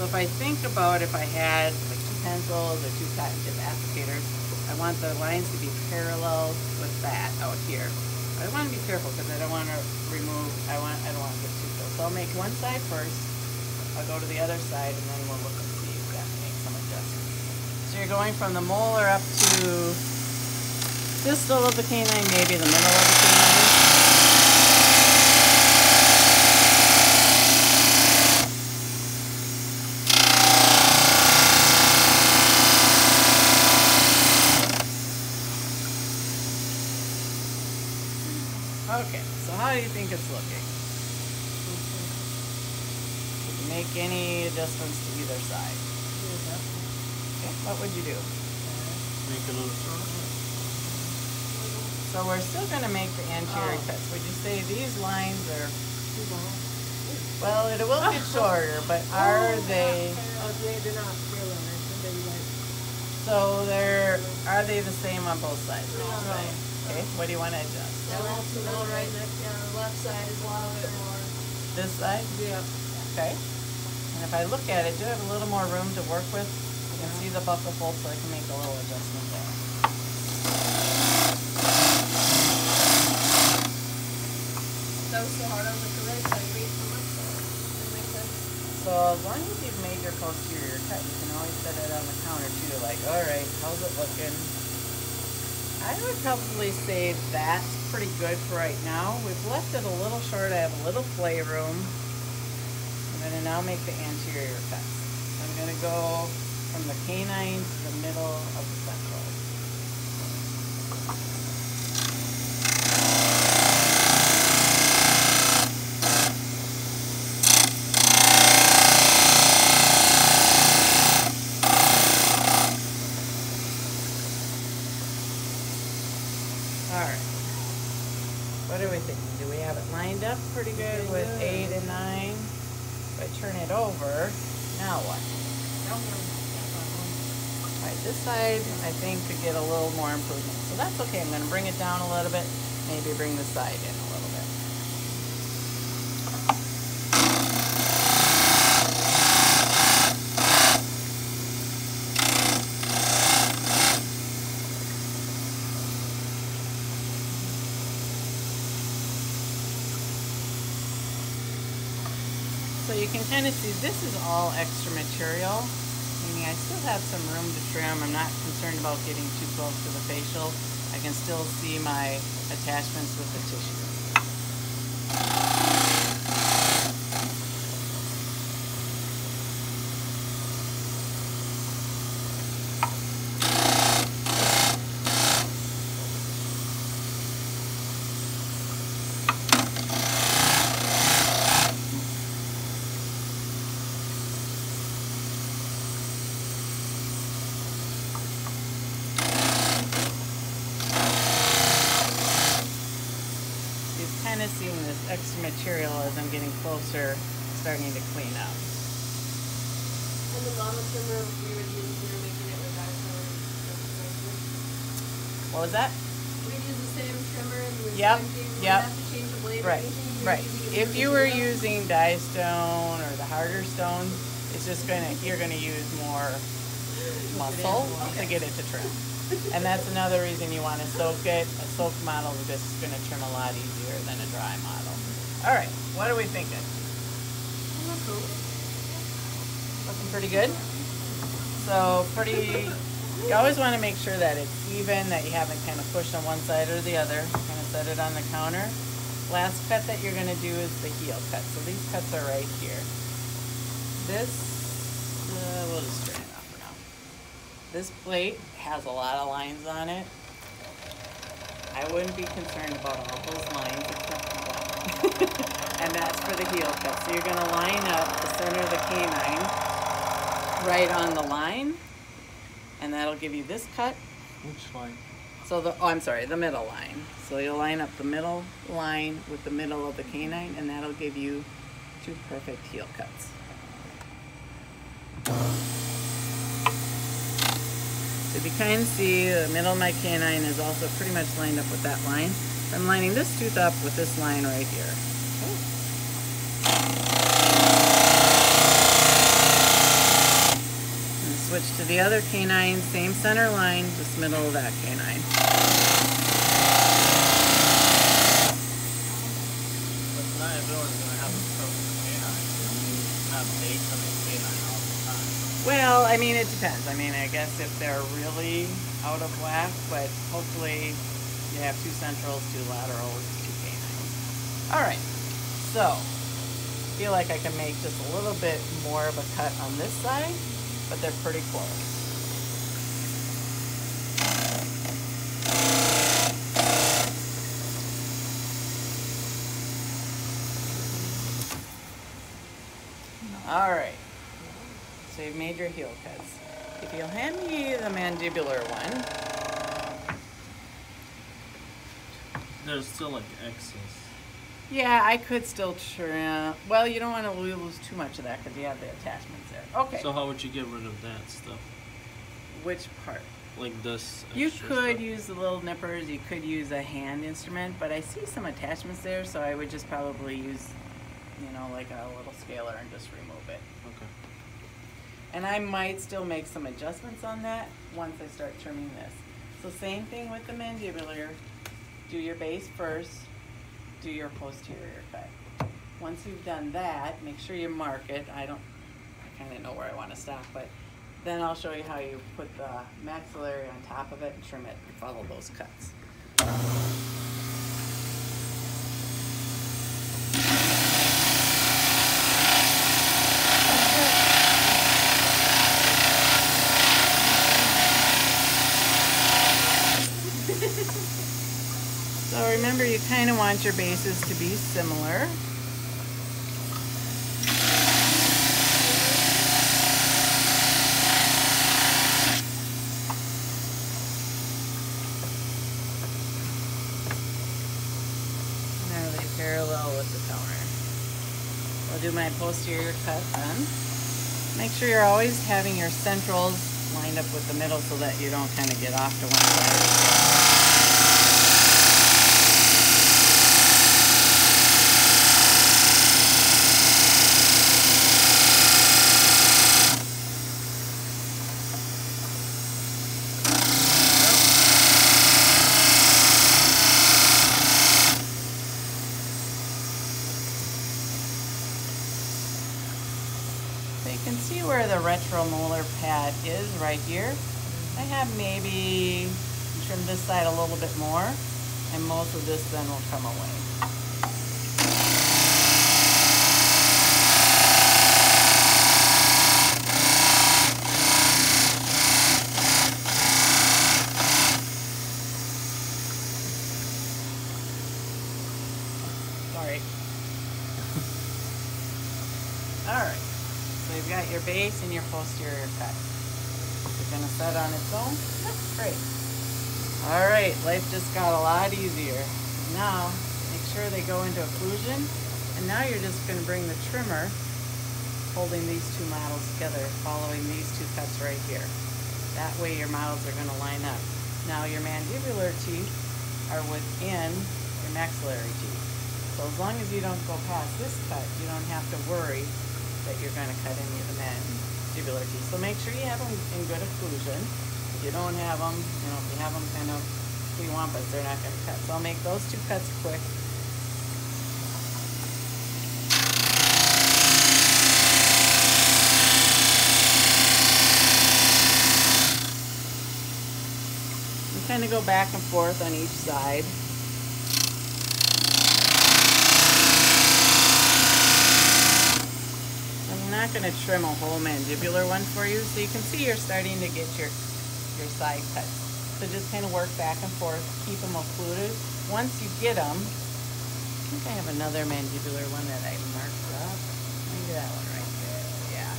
So if I think about if I had like 2 pencils or 2 cotton tip applicators, I want the lines to be parallel with that out here. I want to be careful because I don't want to remove, I don't want to get too close. So I'll make one side first, I'll go to the other side, and then we'll look and see if that makes some adjustments. So you're going from the molar up to distal of the canine, maybe the middle of the canine. Okay, so how do you think it's looking? You can make any adjustments to either side. Okay, what would you do? Make a little shorter. So we're still going to make the anterior cuts. Would you say these lines are... Well, it will get shorter, but are they... They're not really. So are they the same on both sides? Okay, what do you want to adjust? The left side is a little bit more. This side? Yeah. Okay. And if I look at it, do I have a little more room to work with? You can see the buckle fold, so I can make a little adjustment there. That was so hard on the right side, wait for my side. That makes sense. So as long as you've made your posterior cut, you can always set it on the counter too, like, alright, how's it looking? I would probably say that's pretty good for right now. We've left it a little short. I have a little play room. I'm going to now make the anterior cuts. I'm going to go from the canine to the middle of the central. Alright, what are we thinking? Do we have it lined up pretty good with 8 and 9? If I turn it over, now what? Alright, this side I think could get a little more improvement. So that's okay, I'm going to bring it down a little bit, maybe bring the side in a little bit. So you can kind of see this is all extra material, meaning I still have some room to trim. I'm not concerned about getting too close to the facial. I can still see my attachments with the tissue. Kind of seeing this extra material as I'm getting closer, starting to clean up. And the llama trimmer we were making it with dinosaur. What was that? We'd use the same trimmer and we Yep, wouldn't yep. have to change the blade or Right, anything. right. If you were using die stone or the harder stone, it's just you're gonna use more muscle to get it to trim. And that's another reason you want to soak it. A soaked model is just going to trim a lot easier than a dry model. All right, what are we thinking? Looking pretty good? So you always want to make sure that it's even, that you haven't kind of pushed on one side or the other. Kind of set it on the counter. Last cut that you're going to do is the heel cut. So these cuts are right here. This, we'll just straighten it off for now. This plate has a lot of lines on it. I wouldn't be concerned about all those lines except for one. And that's for the heel cut. So you're going to line up the center of the canine right on the line, and that'll give you this cut. Which line? So the middle line. So you'll line up the middle line with the middle of the canine, and that'll give you 2 perfect heel cuts. So if you kind of see, the middle of my canine is also pretty much lined up with that line. So I'm lining this tooth up with this line right here. Okay. switch to the other canine, same center line, just middle of that canine. But not everyone's gonna have a perfect canine. You have dates on a canine all the time. Well, I mean, it depends. I mean, I guess if they're really out of whack, but hopefully you have 2 centrals, 2 laterals, 2 canines. All right, so I feel like I can make just a little bit more of a cut on this side, but they're pretty close. All right, so you've made your heel cuts. If you'll hand me the mandibular one. There's still like excess. Yeah, I could still trim. Well, you don't want to lose too much of that because you have the attachments there. Okay. So how would you get rid of that stuff? Which part? Like this. You extra could stuff? use the little nippers. You could use a hand instrument, but I see some attachments there, so I would just probably use, you know, like a little scaler and just remove it. Okay. And I might still make some adjustments on that once I start trimming this. So same thing with the mandibular. Do your base first, do your posterior cut. Once you've done that, make sure you mark it. I kind of know where I want to stop, but then I'll show you how you put the maxillary on top of it and trim it and follow those cuts. So remember, you kind of want your bases to be similar. Now they parallel with the counter. I'll do my posterior cut then. Make sure you're always having your centrals lined up with the middle so that you don't kind of get off to one side. So you can see where the retromolar pad is right here. I have maybe trimmed this side a little bit more, and most of this then will come away. Sorry. All right. So you've got your base and your posterior cut. It's gonna set on its own. That's great. All right, life just got a lot easier. Now, make sure they go into occlusion. And now you're just gonna bring the trimmer, holding these 2 models together, following these 2 cuts right here. That way your models are gonna line up. Now your mandibular teeth are within your maxillary teeth. So as long as you don't go past this cut, you don't have to worry that you're going to cut any of the mandibular teeth. So make sure you have them in good occlusion. If you don't have them, you know, if you have them kind of where you want, but they're not going to cut. So I'll make those 2 cuts quick. And kind of go back and forth on each side. I'm not going to trim a whole mandibular one for you, so you can see you're starting to get your side cuts. So just kind of work back and forth, keep them occluded. Once you get them, I think I have another mandibular one that I marked up. Maybe that one right there, yeah.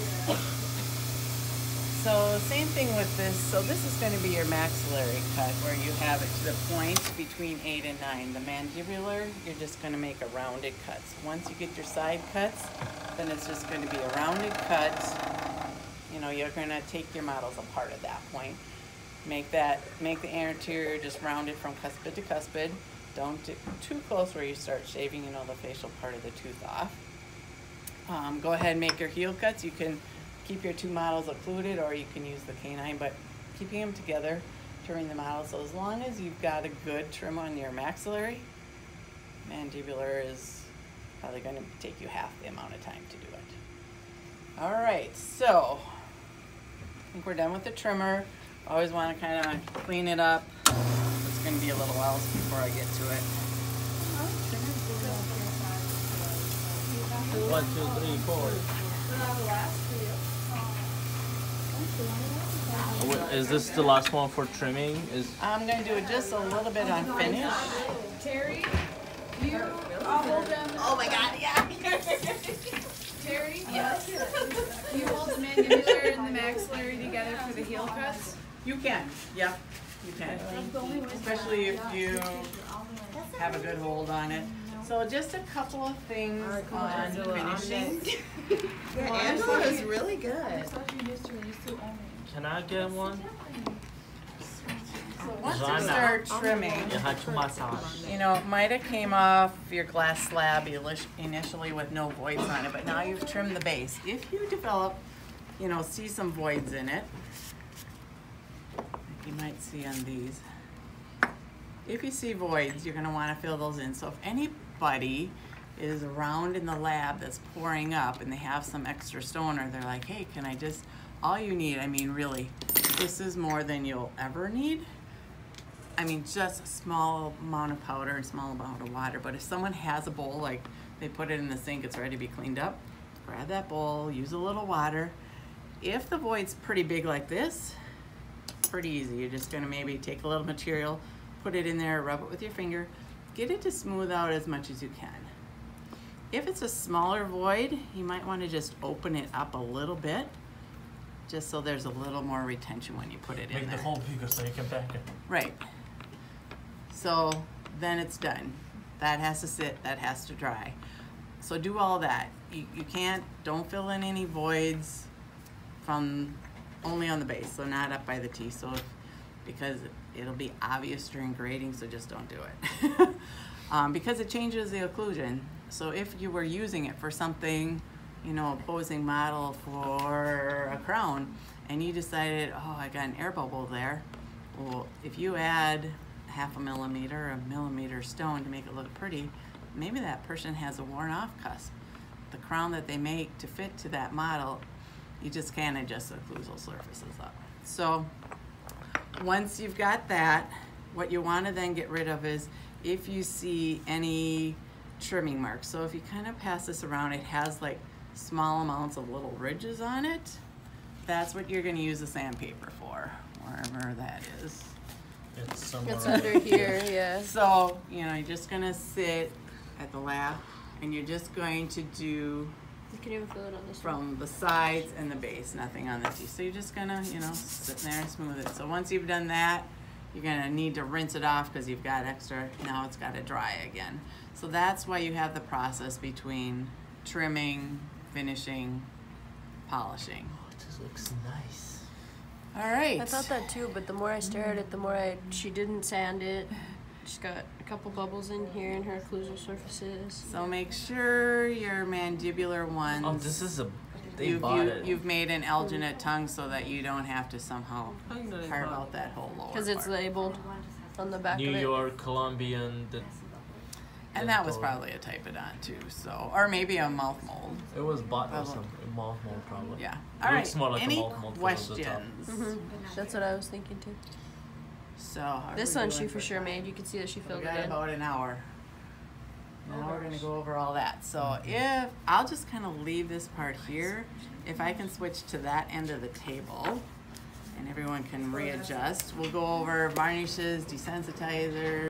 So same thing with this. So this is going to be your maxillary cut where you have it to the point between 8 and 9. The mandibular, you're just going to make a rounded cut. So once you get your side cuts, then it's just going to be a rounded cut. You know, you're going to take your models apart at that point. Make the anterior just rounded from cuspid to cuspid. Don't get too close where you start shaving, you know, the facial part of the tooth off. Go ahead and make your heel cuts. You can keep your two models occluded, or you can use the canine, but keeping them together, trimming the model. So as long as you've got a good trim on your maxillary, mandibular is probably going to take you half the amount of time to do it. All right, so I think we're done with the trimmer. Always want to kind of clean it up. It's going to be a little while before I get to it. 1, 2, 3, 4. Is this the last one for trimming? I'm going to do just a little bit on finish. Terry, I'll hold them. Oh my God, yeah. Terry, yes. You hold the mandibular and the maxillary together for the heel cuts. You can, yep, you can. Especially if you have a good hold on it. So just a couple of things on finishing. Yeah, Angela is really good. Can I get one? So once you start trimming, You had to massage. you know, it might have came off your glass slab initially with no voids on it, but now you've trimmed the base. If you develop, you know, see some voids in it, like you might see on these. If you see voids, you're going to want to fill those in. So if anybody is around in the lab that's pouring up and they have some extra stone, or they're like, hey, can I just, all you need, I mean, really, this is more than you'll ever need. I mean, just a small amount of powder and small amount of water. But if someone has a bowl, like they put it in the sink, it's ready to be cleaned up, grab that bowl, use a little water. If the void's pretty big like this, pretty easy. You're just gonna maybe take a little material, put it in there, rub it with your finger, get it to smooth out as much as you can. If it's a smaller void, you might want to just open it up a little bit, just so there's a little more retention when you put it in Make there. the hole bigger so you can back it. Right. So then it's done. That has to sit, that has to dry. So do all that. You can't, don't fill in any voids from only on the base, so not up by the teeth. So because it'll be obvious during grading, so just don't do it. Because it changes the occlusion. So if you were using it for something, you know, a posing model for a crown, and you decided, oh, I got an air bubble there. Well, if you add 1/2 millimeter, a millimeter stone to make it look pretty, maybe that person has a worn off cusp. The crown that they make to fit to that model, you just can't adjust the occlusal surfaces up. So once you've got that, what you want to then get rid of is if you see any trimming marks. So if you kind of pass this around, it has like small amounts of little ridges on it. That's what you're going to use the sandpaper for, wherever that is. It's somewhere It's over under here, yeah. So, you know, you're just going to sit at the lab and you're just going to do You can even feel it on this one. from the sides and the base, nothing on the teeth. So you're just going to, you know, sit there and smooth it. So once you've done that, you're going to need to rinse it off because you've got extra. Now it's got to dry again. So that's why you have the process between trimming, finishing, polishing. Oh, this looks nice. All right. I thought that too, but the more I stare at it, the more she didn't sand it. She's got a couple bubbles in here in her occlusal surfaces. So make sure your mandibular ones. Oh, this is a. They bought it. You've made an alginate tongue so that you don't have to somehow How you know they carve bought out that whole lower Because it's part. labeled on the back New of it. York, Colombian. And that was probably a typodont too, so, or maybe a mouth mold. It was bought by Probably. some mouth mold probably. Yeah. It All right. looks more like a Any mouth mold because of the top. questions? That's what I was thinking too. So how are This we one doing she for sure time? made. You could see that she We filled got it in. about an hour. Now we're gonna go over all that. So if I'll just kind of leave this part here, if I can switch to that end of the table, and everyone can readjust. We'll go over varnishes, desensitizers.